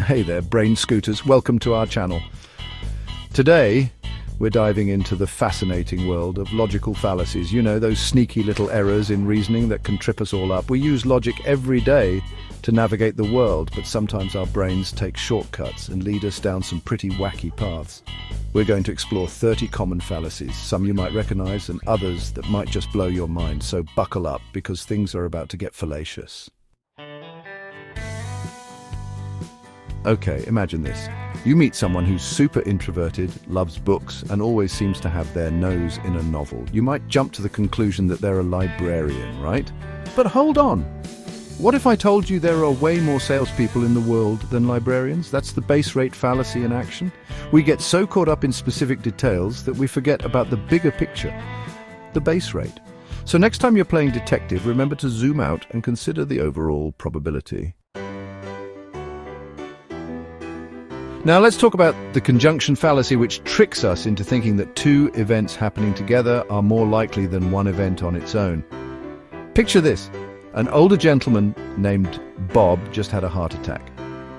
Hey there, brain scooters. Welcome to our channel. Today, we're diving into the fascinating world of logical fallacies. You know, those sneaky little errors in reasoning that can trip us all up. We use logic every day to navigate the world, but sometimes our brains take shortcuts and lead us down some pretty wacky paths. We're going to explore 30 common fallacies, some you might recognize and others that might just blow your mind. So buckle up, because things are about to get fallacious. Okay, imagine this. You meet someone who's super introverted, loves books, and always seems to have their nose in a novel. You might jump to the conclusion that they're a librarian, right? But hold on. What if I told you there are way more salespeople in the world than librarians? That's the base rate fallacy in action. We get so caught up in specific details that we forget about the bigger picture, the base rate. So next time you're playing detective, remember to zoom out and consider the overall probability. Now let's talk about the conjunction fallacy, which tricks us into thinking that two events happening together are more likely than one event on its own. Picture this. An older gentleman named Bob just had a heart attack,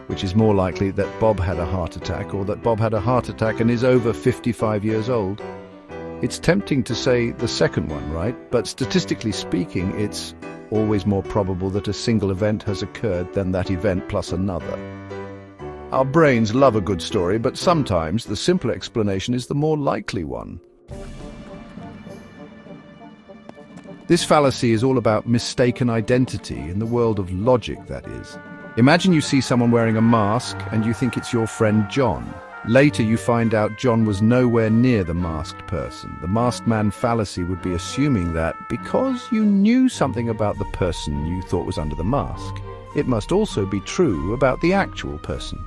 which is more likely that Bob had a heart attack or that Bob had a heart attack and is over 55 years old. It's tempting to say the second one, right? But statistically speaking, it's always more probable that a single event has occurred than that event plus another. Our brains love a good story, but sometimes the simpler explanation is the more likely one. This fallacy is all about mistaken identity, in the world of logic, that is. Imagine you see someone wearing a mask and you think it's your friend John. Later you find out John was nowhere near the masked person. The masked man fallacy would be assuming that because you knew something about the person you thought was under the mask, it must also be true about the actual person.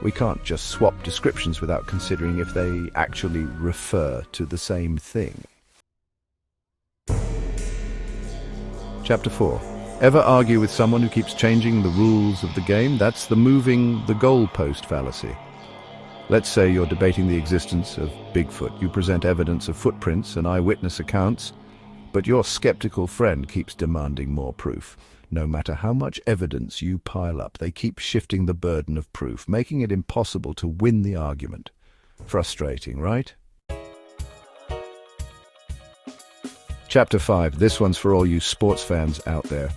We can't just swap descriptions without considering if they actually refer to the same thing. Chapter 4. Ever argue with someone who keeps changing the rules of the game? That's the moving the goalpost fallacy. Let's say you're debating the existence of Bigfoot. You present evidence of footprints and eyewitness accounts, but your skeptical friend keeps demanding more proof. No matter how much evidence you pile up, they keep shifting the burden of proof, making it impossible to win the argument. Frustrating, right? Chapter 5. This one's for all you sports fans out there.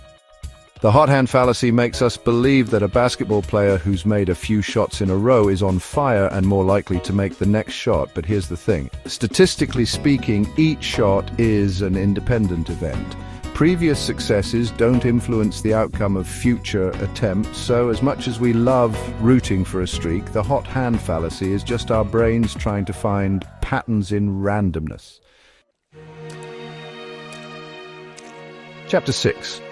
The hot hand fallacy makes us believe that a basketball player who's made a few shots in a row is on fire and more likely to make the next shot. But here's the thing. Statistically speaking, each shot is an independent event. Previous successes don't influence the outcome of future attempts, so as much as we love rooting for a streak, the hot hand fallacy is just our brains trying to find patterns in randomness. Chapter 6.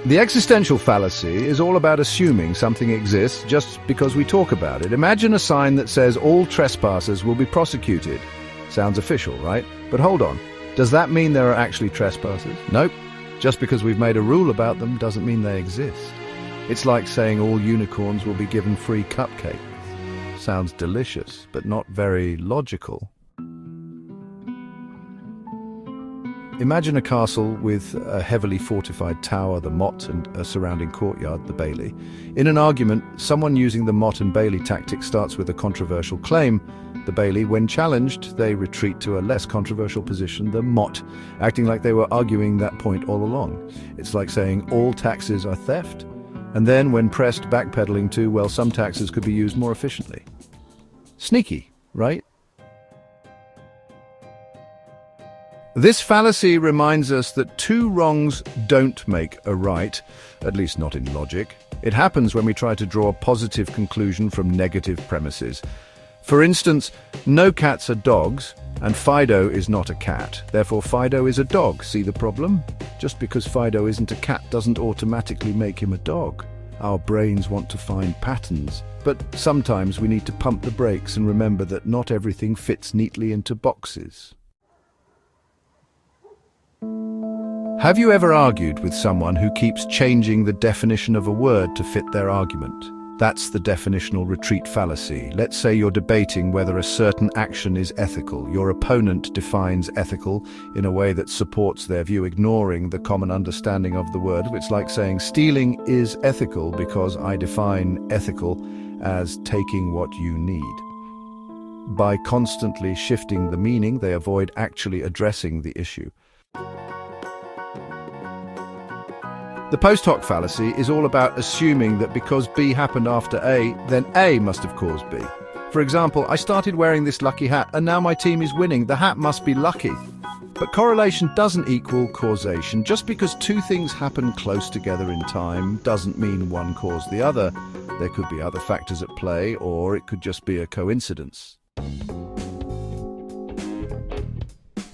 The existential fallacy is all about assuming something exists just because we talk about it. Imagine a sign that says all trespassers will be prosecuted. Sounds official, right? But hold on. Does that mean there are actually trespassers? Nope. Just because we've made a rule about them doesn't mean they exist. It's like saying all unicorns will be given free cupcakes. Sounds delicious, but not very logical. Imagine a castle with a heavily fortified tower, the motte, and a surrounding courtyard, the bailey. In an argument, someone using the motte and bailey tactic starts with a controversial claim. The bailey, when challenged, they retreat to a less controversial position, the motte, acting like they were arguing that point all along. It's like saying all taxes are theft, and then when pressed, backpedaling to, well, some taxes could be used more efficiently. Sneaky, right? This fallacy reminds us that two wrongs don't make a right, at least not in logic. It happens when we try to draw a positive conclusion from negative premises. For instance, no cats are dogs, and Fido is not a cat. Therefore, Fido is a dog. See the problem? Just because Fido isn't a cat doesn't automatically make him a dog. Our brains want to find patterns, but sometimes we need to pump the brakes and remember that not everything fits neatly into boxes. Have you ever argued with someone who keeps changing the definition of a word to fit their argument? That's the definitional retreat fallacy. Let's say you're debating whether a certain action is ethical. Your opponent defines ethical in a way that supports their view, ignoring the common understanding of the word. It's like saying stealing is ethical because I define ethical as taking what you need. By constantly shifting the meaning, they avoid actually addressing the issue. The post hoc fallacy is all about assuming that because B happened after A, then A must have caused B. For example, I started wearing this lucky hat and now my team is winning. The hat must be lucky. But correlation doesn't equal causation. Just because two things happen close together in time doesn't mean one caused the other. There could be other factors at play, or it could just be a coincidence.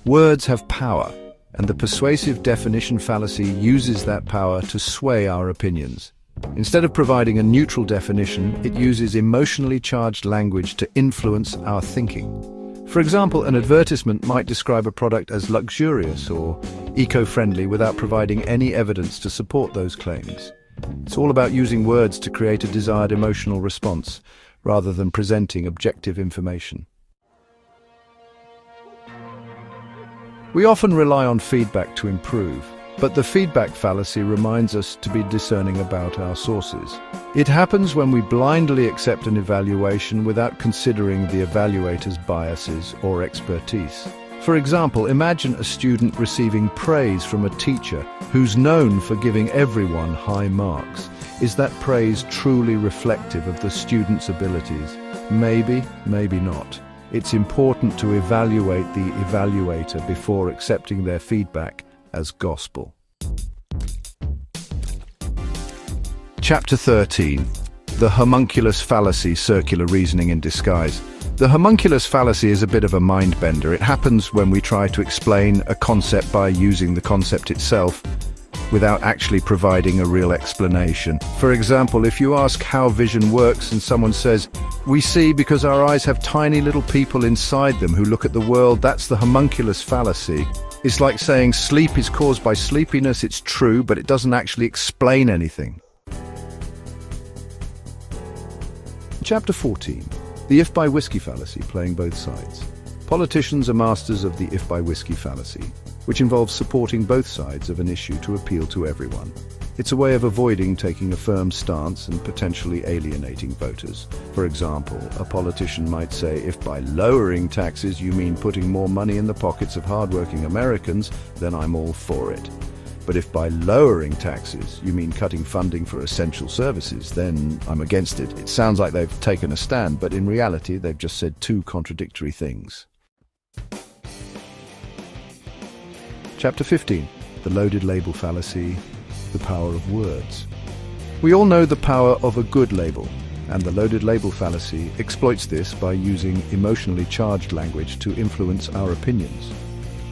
Words have power, and the persuasive definition fallacy uses that power to sway our opinions. Instead of providing a neutral definition, it uses emotionally charged language to influence our thinking. For example, an advertisement might describe a product as luxurious or eco-friendly without providing any evidence to support those claims. It's all about using words to create a desired emotional response, rather than presenting objective information. We often rely on feedback to improve, but the feedback fallacy reminds us to be discerning about our sources. It happens when we blindly accept an evaluation without considering the evaluator's biases or expertise. For example, imagine a student receiving praise from a teacher who's known for giving everyone high marks. Is that praise truly reflective of the student's abilities? Maybe, maybe not. It's important to evaluate the evaluator before accepting their feedback as gospel. Chapter 13. The homunculus fallacy, circular reasoning in disguise. The homunculus fallacy is a bit of a mind bender. It happens when we try to explain a concept by using the concept itself without actually providing a real explanation. For example, if you ask how vision works and someone says, "We see because our eyes have tiny little people inside them who look at the world," that's the homunculus fallacy. It's like saying sleep is caused by sleepiness. It's true, but it doesn't actually explain anything. Chapter 14. The if by whiskey fallacy, playing both sides. Politicians are masters of the if by whiskey fallacy, which involves supporting both sides of an issue to appeal to everyone. It's a way of avoiding taking a firm stance and potentially alienating voters. For example, a politician might say, if by lowering taxes you mean putting more money in the pockets of hardworking Americans, then I'm all for it. But if by lowering taxes you mean cutting funding for essential services, then I'm against it. It sounds like they've taken a stand, but in reality they've just said two contradictory things. Chapter 15. The loaded label fallacy, the power of words. We all know the power of a good label, and the loaded label fallacy exploits this by using emotionally charged language to influence our opinions.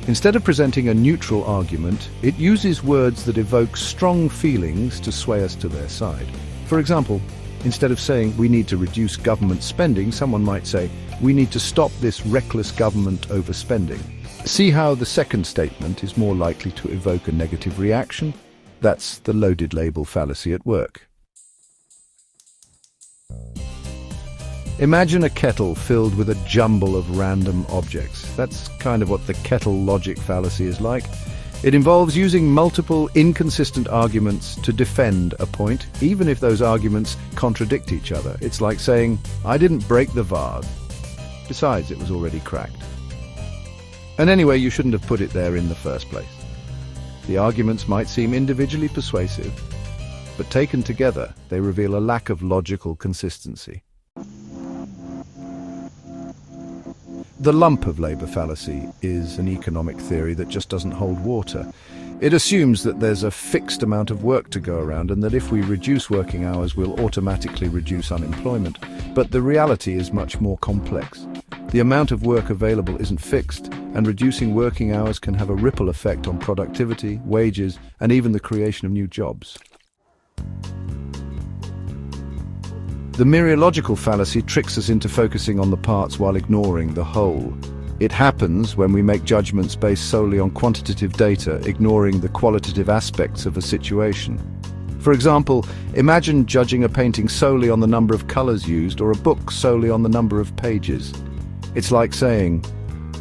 Instead of presenting a neutral argument, it uses words that evoke strong feelings to sway us to their side. For example, instead of saying we need to reduce government spending, someone might say we need to stop this reckless government overspending. See how the second statement is more likely to evoke a negative reaction? That's the loaded label fallacy at work. Imagine a kettle filled with a jumble of random objects. That's kind of what the kettle logic fallacy is like. It involves using multiple inconsistent arguments to defend a point, even if those arguments contradict each other. It's like saying, I didn't break the vase. Besides, it was already cracked. And anyway, you shouldn't have put it there in the first place. The arguments might seem individually persuasive, but taken together, they reveal a lack of logical consistency. The lump of labor fallacy is an economic theory that just doesn't hold water. It assumes that there's a fixed amount of work to go around and that if we reduce working hours, we'll automatically reduce unemployment. But the reality is much more complex. The amount of work available isn't fixed, and reducing working hours can have a ripple effect on productivity, wages, and even the creation of new jobs. The mereological fallacy tricks us into focusing on the parts while ignoring the whole. It happens when we make judgments based solely on quantitative data, ignoring the qualitative aspects of a situation. For example, imagine judging a painting solely on the number of colors used or a book solely on the number of pages. It's like saying,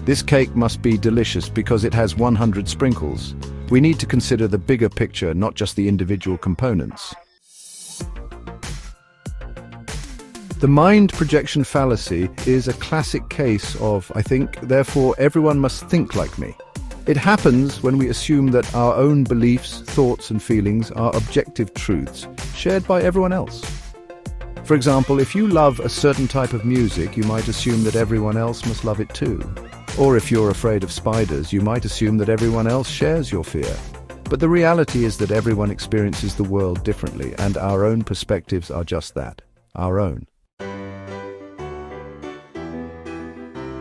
this cake must be delicious because it has 100 sprinkles. We need to consider the bigger picture, not just the individual components. The mind projection fallacy is a classic case of, I think, therefore everyone must think like me. It happens when we assume that our own beliefs, thoughts and feelings are objective truths shared by everyone else. For example, if you love a certain type of music, you might assume that everyone else must love it too. Or if you're afraid of spiders, you might assume that everyone else shares your fear. But the reality is that everyone experiences the world differently, and our own perspectives are just that, our own.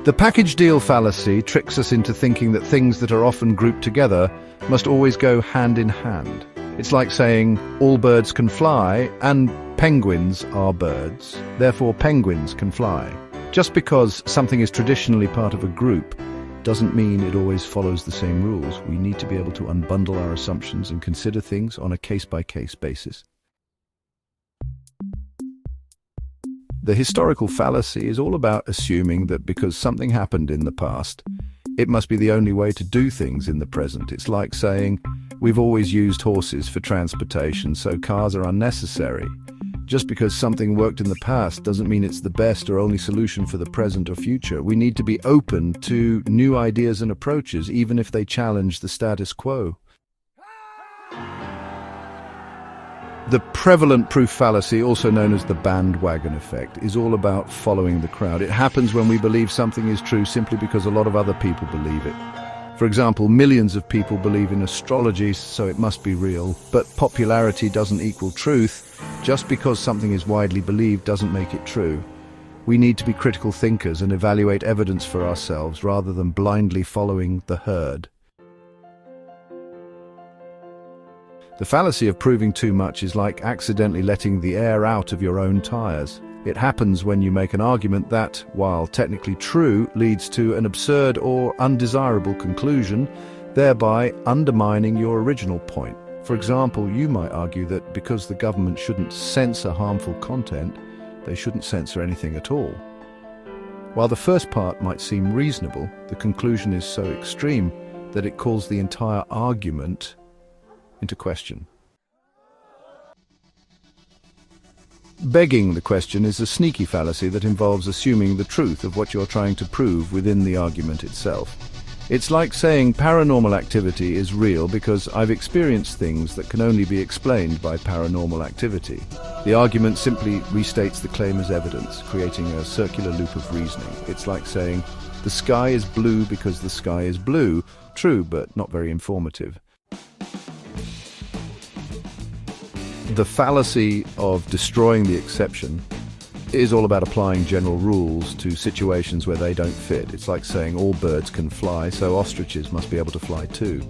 The package deal fallacy tricks us into thinking that things that are often grouped together must always go hand in hand. It's like saying all birds can fly and penguins are birds, therefore penguins can fly. Just because something is traditionally part of a group doesn't mean it always follows the same rules. We need to be able to unbundle our assumptions and consider things on a case-by-case basis. The historical fallacy is all about assuming that because something happened in the past, it must be the only way to do things in the present. It's like saying, we've always used horses for transportation, so cars are unnecessary. Just because something worked in the past doesn't mean it's the best or only solution for the present or future. We need to be open to new ideas and approaches, even if they challenge the status quo. The prevalent proof fallacy, also known as the bandwagon effect, is all about following the crowd. It happens when we believe something is true simply because a lot of other people believe it. For example, millions of people believe in astrology, so it must be real. But popularity doesn't equal truth. Just because something is widely believed doesn't make it true. We need to be critical thinkers and evaluate evidence for ourselves rather than blindly following the herd. The fallacy of proving too much is like accidentally letting the air out of your own tires. It happens when you make an argument that, while technically true, leads to an absurd or undesirable conclusion, thereby undermining your original point. For example, you might argue that because the government shouldn't censor harmful content, they shouldn't censor anything at all. While the first part might seem reasonable, the conclusion is so extreme that it calls the entire argument into question. Begging the question is a sneaky fallacy that involves assuming the truth of what you're trying to prove within the argument itself. It's like saying paranormal activity is real because I've experienced things that can only be explained by paranormal activity. The argument simply restates the claim as evidence, creating a circular loop of reasoning. It's like saying the sky is blue because the sky is blue. True, but not very informative. The fallacy of destroying the exception is all about applying general rules to situations where they don't fit. It's like saying all birds can fly, so ostriches must be able to fly too.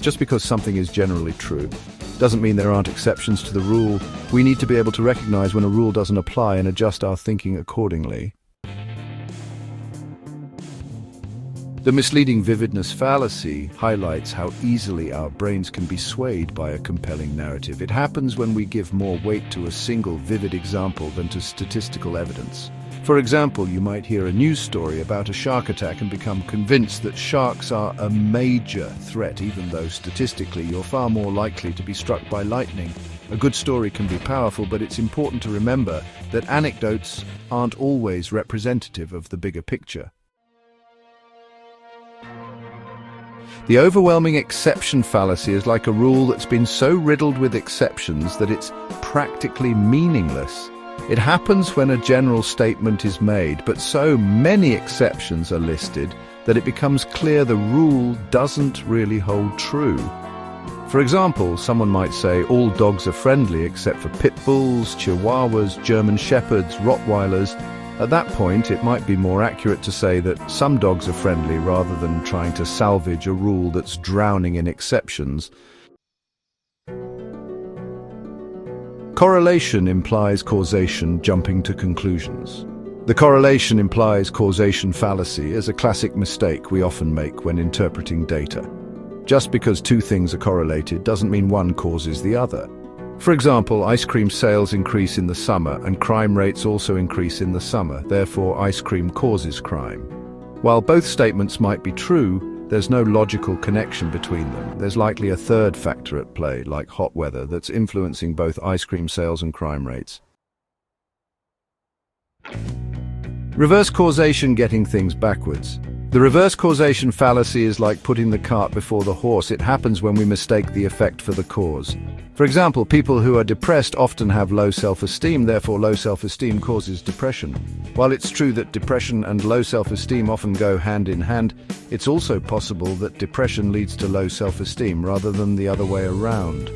Just because something is generally true doesn't mean there aren't exceptions to the rule. We need to be able to recognize when a rule doesn't apply and adjust our thinking accordingly. The misleading vividness fallacy highlights how easily our brains can be swayed by a compelling narrative. It happens when we give more weight to a single vivid example than to statistical evidence. For example, you might hear a news story about a shark attack and become convinced that sharks are a major threat, even though statistically you're far more likely to be struck by lightning. A good story can be powerful, but it's important to remember that anecdotes aren't always representative of the bigger picture. The overwhelming exception fallacy is like a rule that's been so riddled with exceptions that it's practically meaningless. It happens when a general statement is made, but so many exceptions are listed that it becomes clear the rule doesn't really hold true. For example, someone might say all dogs are friendly except for pit bulls, chihuahuas, German shepherds, Rottweilers. At that point, it might be more accurate to say that some dogs are friendly rather than trying to salvage a rule that's drowning in exceptions. Correlation implies causation, jumping to conclusions. The correlation implies causation fallacy is a classic mistake we often make when interpreting data. Just because two things are correlated doesn't mean one causes the other. For example, ice cream sales increase in the summer and crime rates also increase in the summer, therefore ice cream causes crime. While both statements might be true, there's no logical connection between them. There's likely a third factor at play, like hot weather, that's influencing both ice cream sales and crime rates. Reverse causation, getting things backwards. The reverse causation fallacy is like putting the cart before the horse. It happens when we mistake the effect for the cause. For example, people who are depressed often have low self-esteem, therefore low self-esteem causes depression. While it's true that depression and low self-esteem often go hand in hand, it's also possible that depression leads to low self-esteem rather than the other way around.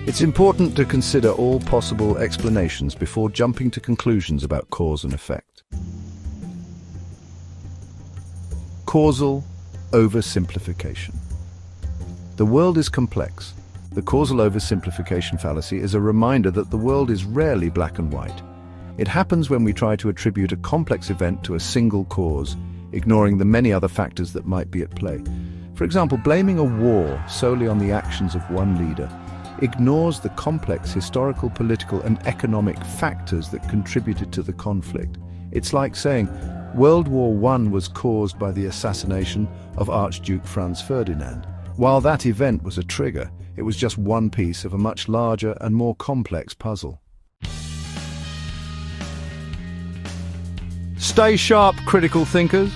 It's important to consider all possible explanations before jumping to conclusions about cause and effect. Causal oversimplification. The world is complex. The causal oversimplification fallacy is a reminder that the world is rarely black and white. It happens when we try to attribute a complex event to a single cause, ignoring the many other factors that might be at play. For example, blaming a war solely on the actions of one leader ignores the complex historical, political, and economic factors that contributed to the conflict. It's like saying World War I was caused by the assassination of Archduke Franz Ferdinand. While that event was a trigger, it was just one piece of a much larger and more complex puzzle. Stay sharp, critical thinkers.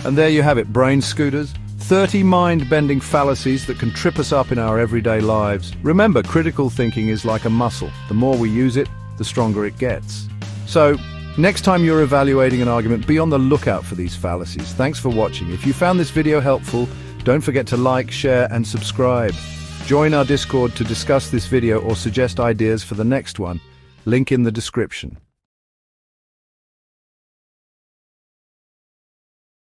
And there you have it, brain scooters. 30 mind-bending fallacies that can trip us up in our everyday lives. Remember, critical thinking is like a muscle. The more we use it, the stronger it gets. So, next time you're evaluating an argument, be on the lookout for these fallacies. Thanks for watching. If you found this video helpful, don't forget to like, share, and subscribe. Join our Discord to discuss this video or suggest ideas for the next one. Link in the description.